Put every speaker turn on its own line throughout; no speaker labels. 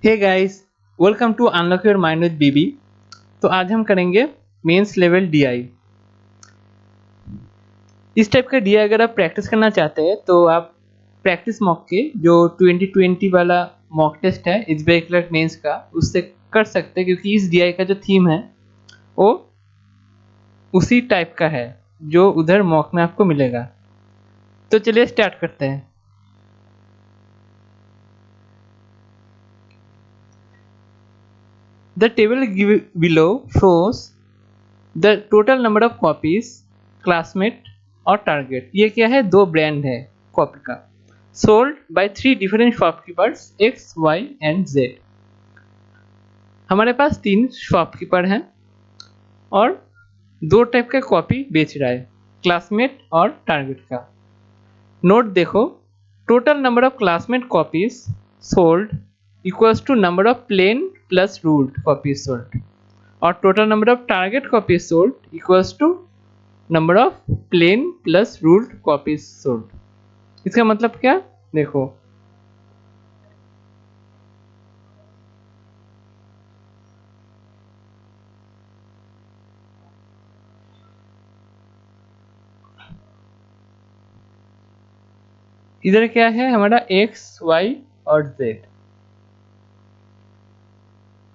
Hey guys, welcome to unlock your mind with BB. तो आज हम करेंगे मेंस लेवल डीआई। इस टाइप का डीआई अगर आप प्रैक्टिस करना चाहते हैं तो आप प्रैक्टिस मॉक के जो 2020 वाला मॉक टेस्ट है एसबीआई क्लर्क मेंस का उससे कर सकते हैं, क्योंकि इस डीआई का जो थीम है वो उसी टाइप का है जो उधर मॉक में आपको मिलेगा। तो चलिए स्टार्ट करते हैं। The table below shows the total number of copies, classmate और टारगेट। ये क्या है? दो ब्रांड है कॉपी का, sold by 3 different shopkeepers X Y and Z. हमारे पास 3 शॉपकीपर हैं और दो टाइप का कॉपी बेच रहा है, क्लासमेट और टारगेट का। नोट देखो, total number of Classmate copies sold equals to number of plain plus ruled copies sold, और total number of target copies sold equals to number of plain plus ruled copies sold. इसका मतलब क्या? देखो, इधर क्या है हमारा एक्स वाई और जेड,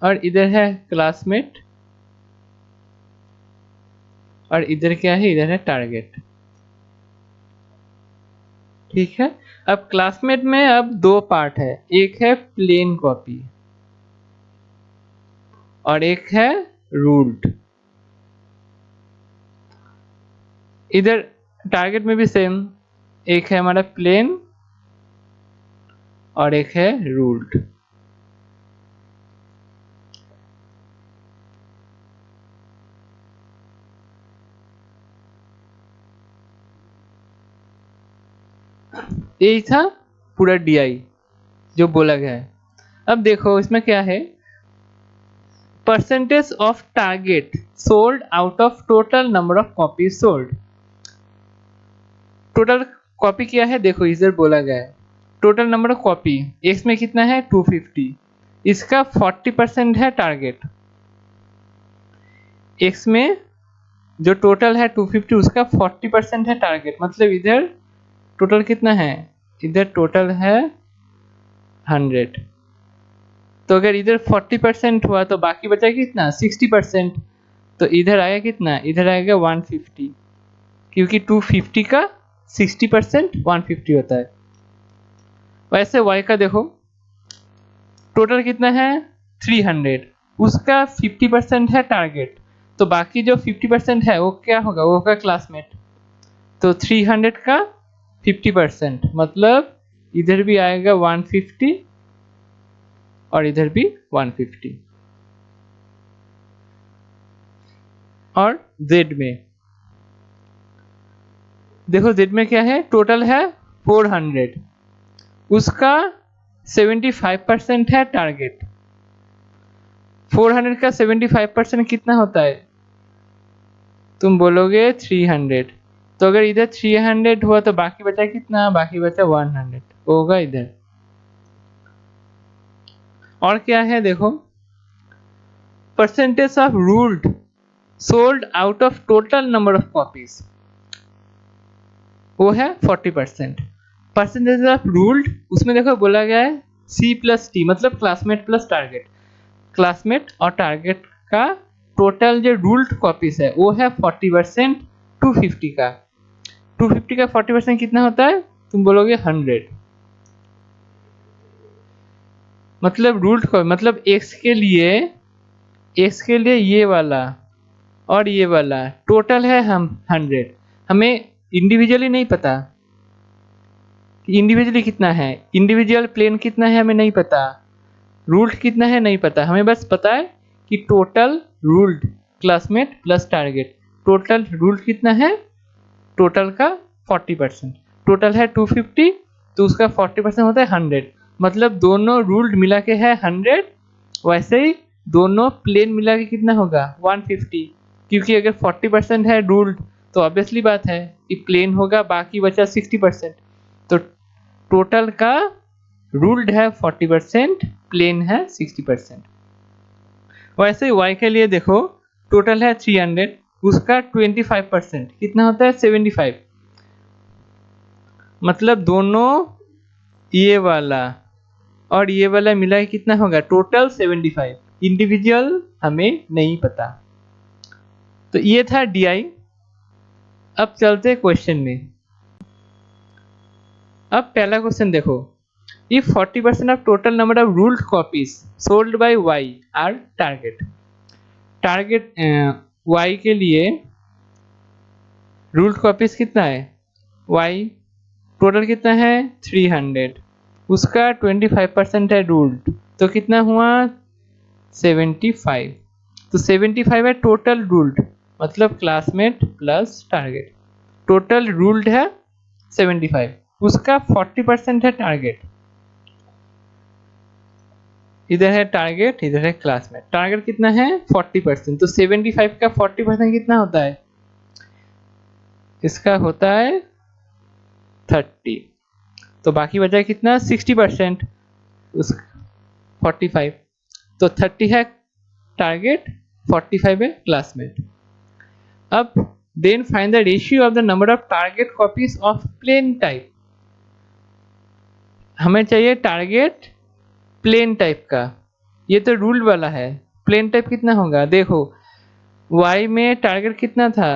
और इधर है क्लासमेट, और इधर क्या है? इधर है टारगेट। ठीक है। अब क्लासमेट में अब दो पार्ट है, एक है प्लेन कॉपी और एक है रूल्ड। इधर टारगेट में भी सेम, एक है हमारा प्लेन और एक है रूल्ड। यही था पूरा डीआई जो बोला गया है। अब देखो इसमें क्या है, percentage of target sold out of total number of copy sold. Total copy क्या है? देखो इधर बोला गया है total number of copy, x में कितना है? 250, इसका 40% है टारगेट। एक्स में जो टोटल है 250 उसका 40% है टारगेट, मतलब इधर टोटल कितना है? इधर टोटल है 100। तो अगर इधर 40% हुआ तो बाकी बचा कितना? 60%। तो इधर आएगा कितना? इधर आएगा 150, क्योंकि 250 का 60% 150 होता है। वैसे y का देखो, टोटल कितना है? 300, उसका 50% है टारगेट, तो बाकी जो 50% है वो क्या होगा? वो होगा क्लासमेट। तो 300 का 50%, मतलब इधर भी आएगा 150 और इधर भी 150। और z में देखो, z में क्या है? टोटल है 400, उसका 75% है टारगेट। 400 का 75% कितना होता है? तुम बोलोगे 300। तो अगर इधर 300 हुआ तो बाकी बचा कितना? बाकी बचा 100 होगा इधर। और क्या है देखो, percentage of ruled sold out of total number of copies, वो है 40%। परसेंटेज ऑफ रूल्ड, उसमें देखो बोला गया है सी प्लस टी, मतलब क्लासमेट प्लस टारगेट। क्लासमेट और टारगेट का टोटल जो रूल्ड कॉपीज है वो है 40%। 250 का 250 का 40% कितना होता है? तुम बोलोगे 100। मतलब रूल्ड कॉपी, मतलब एक्स के लिए ये वाला और ये वाला टोटल है हम 100। हमें इंडिविजुअली नहीं पता कि इंडिविजुअली कितना है, इंडिविजुअल प्लेन कितना है हमें नहीं पता, रूल्ड कितना है नहीं पता, हमें बस पता है कि total ruled classmate plus target. Total ruled कितना है? टोटल का 40%। टोटल है 250, तो उसका 40% होता है 100, मतलब दोनों रूल्ड मिला के है 100। वैसे ही दोनों प्लेन मिला के कितना होगा? 150, क्योंकि अगर 40% है रूल्ड तो ऑब्वियसली बात है कि प्लेन होगा, बाकी बचा 60%। तो टोटल का रूल्ड है 40%, प्लेन है 60%। वैसे y के लिए देखो टोटल है 300, उसका 25% कितना होता है 75, मतलब दोनों ये वाला और ये वाला मिला के कितना होगा टोटल 75, इंडिविजुअल हमें नहीं पता। तो ये था DI। अब चलते क्वेश्चन में। अब पहला क्वेश्चन देखो, if 40% of total number of ruled copies sold by Y are target Y के लिए रूल्ड कॉपीज कितना है, Y टोटल कितना है 300, उसका 25% है रूल्ड, तो कितना हुआ 75। तो 75 है टोटल रूल्ड, मतलब classmate plus target. Total ruled है 75, उसका 40% है टारगेट। इधर है टारगेट, इधर है क्लासमेट। टारगेट कितना है 40%, तो 75 का 40% कितना होता है, इसका होता है 30, तो बाकी बचा कितना 60%, उस 45, तो 30 है टारगेट, 45 है क्लासमेट। अब then find the ratio of the number of target copies of plain type. हमें चाहिए टारगेट प्लेन टाइप का, ये तो रूल वाला है। प्लेन टाइप कितना होगा, देखो y में टारगेट कितना था,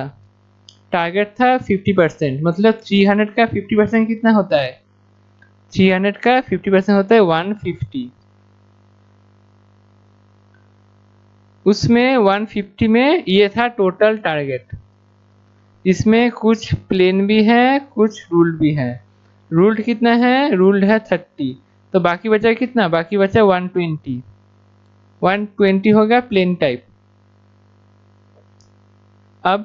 टारगेट था 50%, मतलब 300 का 50% कितना होता है, 300 का 50% होता है 150। उसमें 150 में ये था टोटल टारगेट, इसमें कुछ प्लेन भी है कुछ रूल्ड भी है। रूल्ड कितना है, रूल्ड है 30, तो बाकी बचा कितना, बाकी बचा 120। 120 हो गया प्लेन टाइप। अब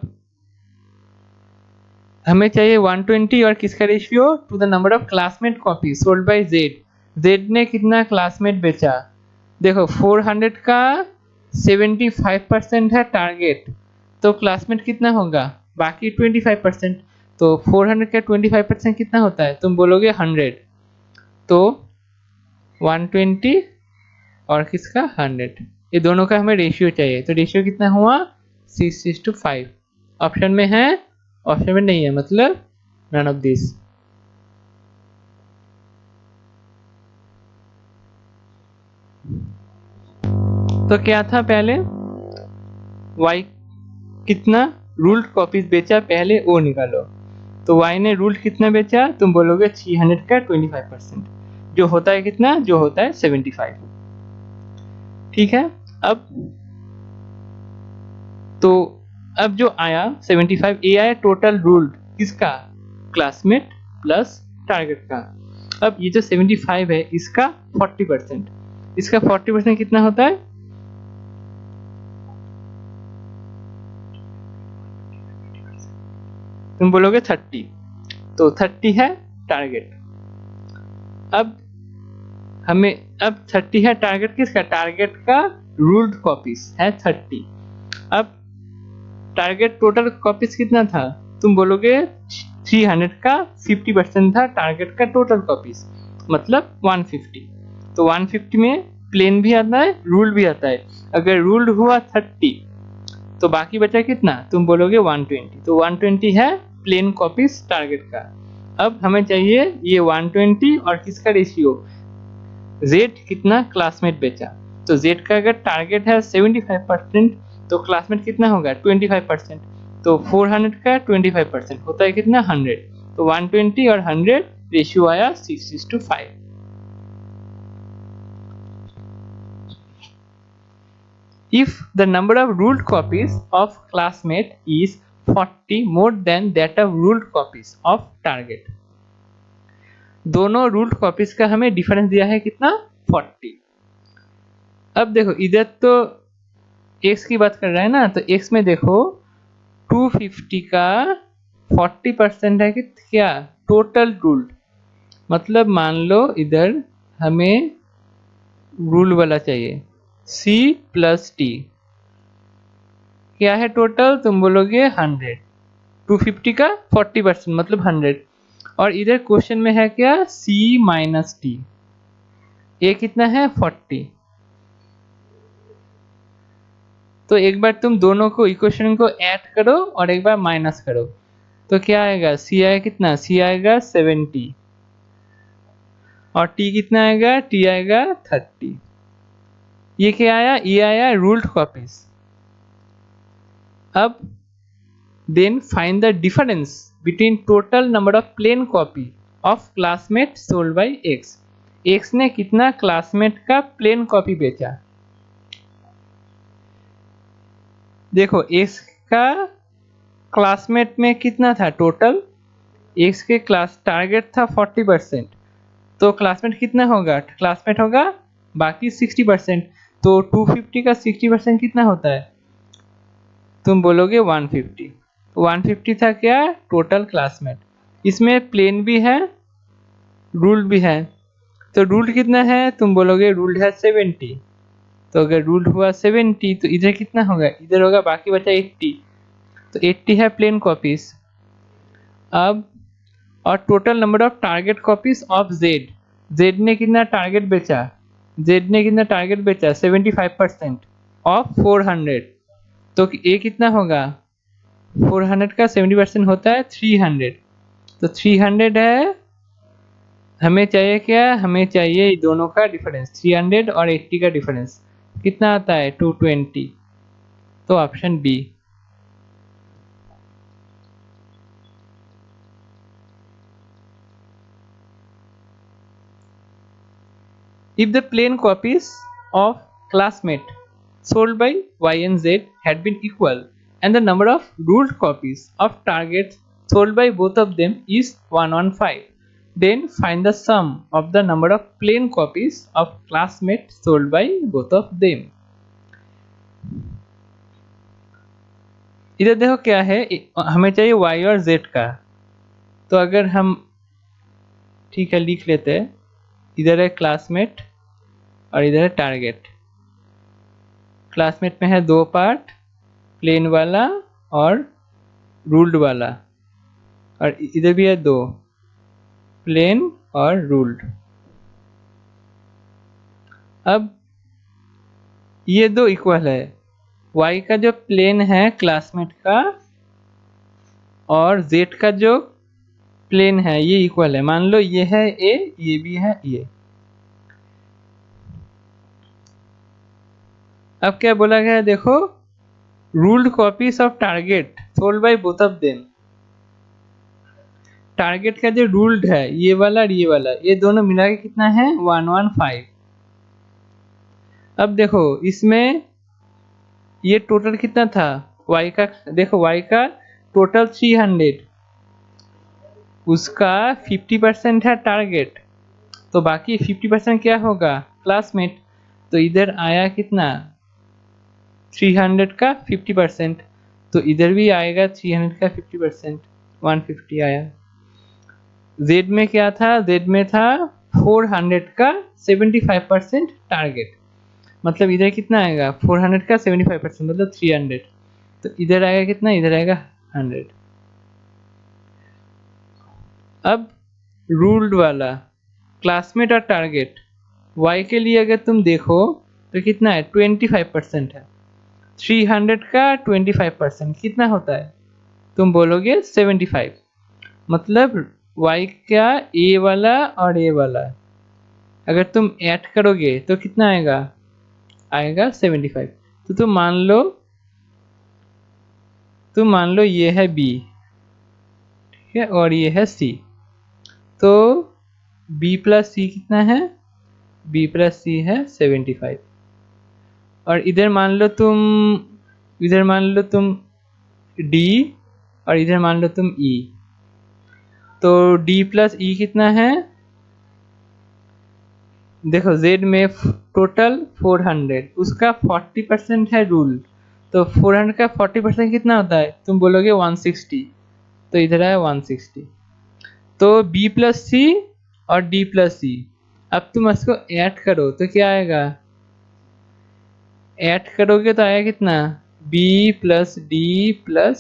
हमें चाहिए 120 और किसका ratio, to the number of classmate copy sold by Z ने कितना क्लासमेट बेचा। देखो 400 का 75% है टारगेट, तो क्लासमेट कितना होगा, बाकी 25%, तो 400 का 25% कितना होता है, तुम बोलोगे 100, तो 120 और किसका 100, ये दोनों का हमें रेशियो चाहिए। तो रेशियो कितना हुआ 6:5। ऑप्शन में है, ऑप्शन में नहीं है, मतलब नन ऑफ दिस। तो क्या था पहले, y कितना रूल्ड कॉपीज बेचा, पहले वो निकालो। तो y ने रूल्ड कितना बेचा, तुम बोलोगे 300 का 25%, जो होता है कितना, जो होता है 75। ठीक है। अब तो अब जो आया 75, ये आया टोटल रूल्ड किसका, क्लासमेट प्लस टारगेट का। अब ये जो 75 है इसका 40%, इसका 40% कितना होता है, तुम बोलोगे 30, तो 30 है टारगेट। अब हमें, अब 30 है टारगेट किसका, टारगेट का रूल्ड कॉपीज है 30। अब टारगेट टोटल कॉपीज कितना था, तुम बोलोगे 300 का 50% था टारगेट का टोटल कॉपीज, मतलब 150। तो 150 में प्लेन भी आता है रूल्ड भी आता है। अगर रूल्ड हुआ 30, तो बाकी बचा कितना, तुम बोलोगे 120, तो 120 है प्लेन कॉपीज टारगेट का। अब हमें चाहिए ये 120 और किसका रेशियो, Z कितना क्लासमेट बेचा। तो Z का अगर टारगेट है 75%, तो क्लासमेट कितना होगा 25%, तो 400 का 25% होता है कितना 100, तो 120 और 100 रेशियो आया 6:5। If the number of ruled copies of classmate is 40 more than that of ruled copies of target, दोनों रूल्ड कॉपीज का हमें डिफरेंस दिया है कितना 40। अब देखो इधर तो x की बात कर रहा है ना, तो x में देखो 250 का 40% है कि क्या टोटल रूल्ड, मतलब मान लो इधर हमें रूल वाला चाहिए C प्लस टी, क्या है टोटल, तुम बोलोगे 100, 250 का 40% मतलब 100, और इधर क्वेश्चन में है क्या C माइनस टी, ए कितना है 40। तो एक बार तुम दोनों को इक्वेशन को ऐड करो और एक बार माइनस करो, तो क्या आएगा, सी आएगा कितना, सी आएगा 70 और टी कितना आएगा, टी आएगा 30। ये क्या आया, ये आया रूल्ड कॉपीज। अब then find the difference between total number of plain copy of classmate sold by X. X ने कितना क्लासमेट का प्लेन कॉपी बेचा। देखो एक्स का क्लासमेट में कितना था टोटल, एक्स के क्लास टारगेट था 40%, तो क्लासमेट कितना होगा, क्लासमेट होगा बाकी 60%, तो 250 का 60% कितना होता है, तुम बोलोगे 150। 150 था क्या टोटल क्लासमेट, इसमें प्लेन भी है रूल्ड भी है, तो रूल्ड कितना है, तुम बोलोगे रूल्ड है 70, तो अगर रूल्ड हुआ 70 तो इधर कितना होगा, इधर होगा बाकी बचा 80, तो 80 है प्लेन कॉपीज। अब और total number of target copies of Z, Z ने कितना टारगेट बेचा, जेड ने कितना टारगेट बेचा 75% ऑफ 400, तो ए कितना होगा, 400 का 70% होता है 300, तो 300 है, हमें चाहिए क्या, हमें चाहिए दोनों का डिफरेंस, 300 और 80 का डिफरेंस कितना आता है 220, तो option B. If the plain copies of classmate sold by Y and Z had been equal and the number of ruled copies of targets sold by both of them is 115, then find the sum of the number of plain copies of classmate sold by both of them. इधर देखो क्या है, हमें चाहिए Y और Z का, तो अगर हम ठीक है लिख लेते हैं, इधर है क्लासमेट और इधर है टारगेट। क्लासमेट में है दो पार्ट, प्लेन वाला और रूल्ड वाला, और इधर भी है दो, प्लेन और रूल्ड। अब ये दो इक्वल है, y का जो प्लेन है क्लासमेट का और z का जो प्लेन है ये इक्वल है, मान लो ये है a, ये भी है ये। अब क्या बोला गया है देखो, ruled copies of target sold by both of them, target का जो रूल्ड है ये वाला और ये वाला, ये दोनों मिला के कितना है 115। अब देखो इसमें ये टोटल कितना था y का, देखो y का टोटल 300, उसका 50% है टारगेट, तो बाकी 50% क्या होगा क्लासमेट, तो इधर आया कितना 300 का 50%, तो इधर भी आएगा 300 का 50%, 150 आया। z में क्या था, z में था 400 का 75% टारगेट, मतलब इधर कितना आएगा 400 का 75% मतलब 300, तो इधर आएगा कितना, इधर आएगा 100। अब रूल्ड वाला क्लासमेट और टारगेट y के लिए अगर तुम देखो तो कितना है 25% है, 300 का 25% कितना होता है, तुम बोलोगे 75, मतलब y का a वाला और a वाला अगर तुम ऐड करोगे तो कितना आएगा, आएगा 75। तो तुम मान लो ये है b, ठीक है, और ये है c, तो b प्लस सी कितना है, b प्लस सी है 75, और इधर मान लो तुम d और इधर मान लो तुम e, तो d प्लस ई कितना है, देखो z में टोटल 400, उसका 40% है रूल, तो 400 का 40% कितना होता है, तुम बोलोगे 160, तो इधर आया 160, तो b प्लस सी और d प्लस सी, अब तुम इसको ऐड करो तो क्या आएगा, ऐड करोगे तो आएगा कितना b plus d plus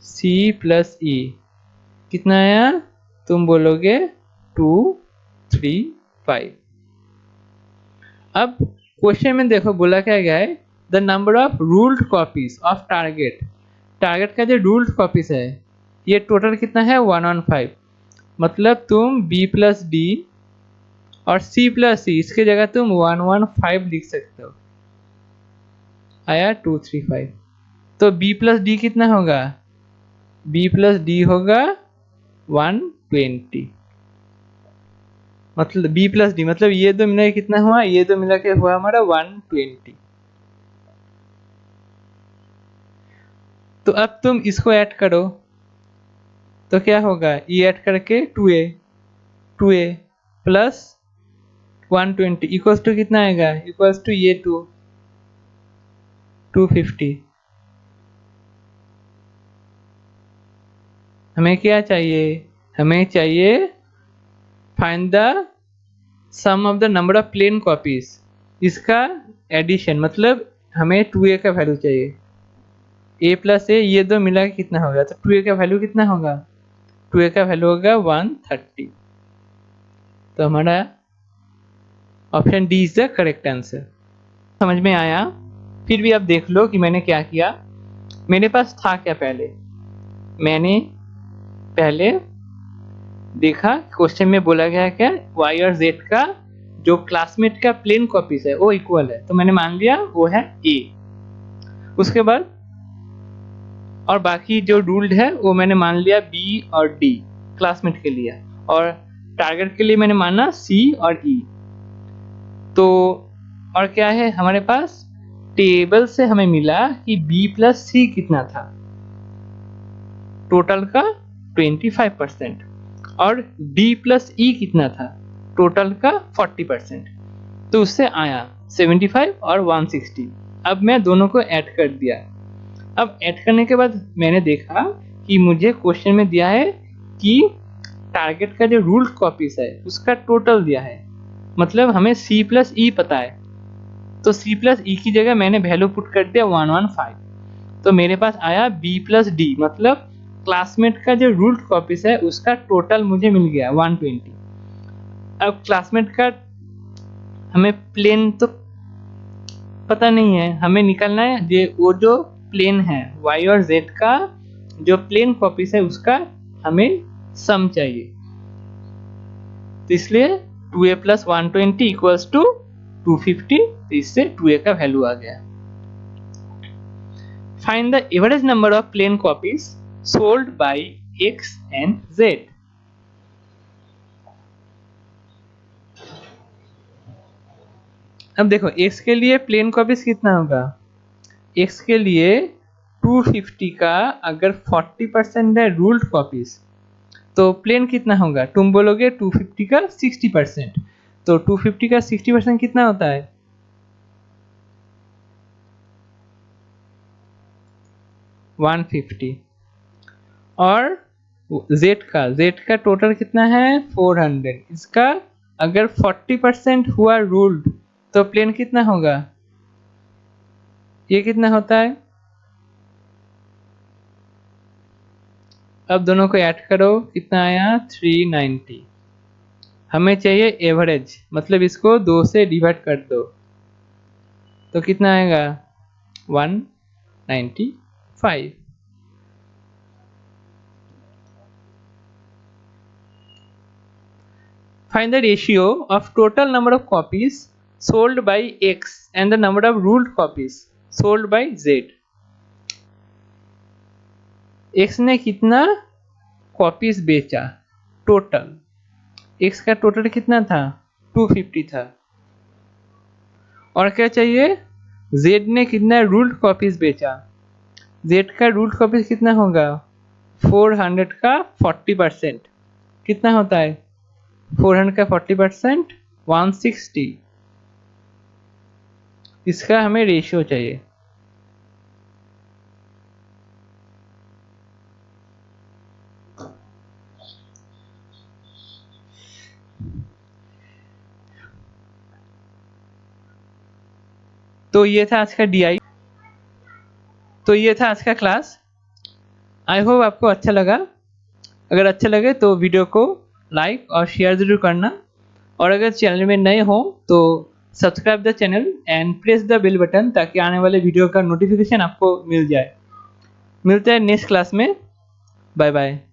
c plus e, कितना आया, तुम बोलोगे 235। अब क्वेश्चन में देखो बोला क्या गया है, the number of ruled copies of target. Target का जो रूल्ड कॉपीज है ये टोटल कितना है 115। मतलब तुम b प्लस डी और c प्लस सी इसके जगह तुम 115 लिख सकते हो। आया 235। तो b प्लस डी कितना होगा, b प्लस डी होगा 120। मतलब b प्लस डी मतलब ये दो मिला के कितना हुआ, ये दो मिला के हुआ हमारा 120। तो अब तुम इसको ऐड करो तो क्या होगा, ये ऐड करके 2a प्लस 120 इक्वल्स टू कितना आएगा, इक्वल्स टू ये 250। हमें क्या चाहिए, हमें चाहिए find the sum of the number of plain copies, इसका एडिशन। मतलब हमें 2a का वैल्यू चाहिए, a प्लस ए ये दो मिला के कितना होगा, तो 2a का वैल्यू कितना होगा, 2a का वैल्यू होगा 130। तो हमारा option D is the correct answer. समझ में आया। फिर भी आप देख लो कि मैंने क्या किया। मेरे पास था क्या, मैंने पहले देखा क्वेश्चन में बोला गया क्या, y और z का जो क्लासमेट का प्लेन कॉपीज है वो इक्वल है, तो मैंने मान लिया वो है a। उसके बाद और बाकी जो रूल्ड है वो मैंने मान लिया b और d क्लासमेट के लिए, और टारगेट के लिए मैंने माना c और e। तो और क्या है हमारे पास, टेबल से हमें मिला कि b प्लस सी कितना था, टोटल का 25%, और d प्लस ई कितना था, टोटल का 40%। तो उससे आया 75 और 160। अब मैं दोनों को ऐड कर दिया। अब ऐड करने के बाद मैंने देखा कि मुझे क्वेश्चन में दिया है कि टारगेट का जो रूल्ड कॉपीज है उसका टोटल दिया है, मतलब हमें c प्लस ई पता है, तो c प्लस ई की जगह मैंने वैल्यू पुट कर दिया 115। तो मेरे पास आया b प्लस डी, मतलब क्लासमेट का जो रूल्ड कॉपीज है उसका टोटल मुझे मिल गया 120। अब क्लासमेट का हमें प्लेन तो पता नहीं है, हमें निकालना है ये वो जो प्लेन है y और z का जो प्लेन कॉपीज है उसका हमें सम चाहिए। तो इसलिए 2a प्लस 120 इक्वल्स टू 250, तो इससे 2a का वैल्यू आ गया। Find the average number of plain copies sold by x and z। अब देखो x के लिए प्लेन कॉपीज कितना होगा, x के लिए 250 का अगर 40% है रूल्ड कॉपीज तो प्लेन कितना होगा, तुम बोलोगे 250 का 60%, तो 250 का 60% कितना होता है, 150। और z का टोटल कितना है 400, इसका अगर 40% हुआ रूल्ड तो प्लेन कितना होगा, ये कितना होता है। अब दोनों को ऐड करो कितना आया 390। हमें चाहिए एवरेज, मतलब इसको 2 से डिवाइड कर दो तो कितना आएगा 195। Find the ratio of total number of copies sold by X and the number of ruled copies sold by Z। X ने कितना कॉपीज बेचा टोटल, X का टोटल कितना था 250 था, और क्या चाहिए Z ने कितना रूल्ड कॉपीज बेचा, Z का रूल्ड कॉपीज कितना होगा 400 का 40% कितना होता है, 400 का 40% 160। इसका हमें रेशियो चाहिए। तो ये था आज का DI, तो ये था आज का क्लास। आई होप आपको अच्छा लगा। अगर अच्छा लगे तो वीडियो को लाइक और शेयर जरूर करना, और अगर चैनल में नए हो तो subscribe the channel and press the bell button ताकि आने वाले वीडियो का नोटिफिकेशन आपको मिल जाए। मिलते हैं नेक्स्ट क्लास में। Bye bye.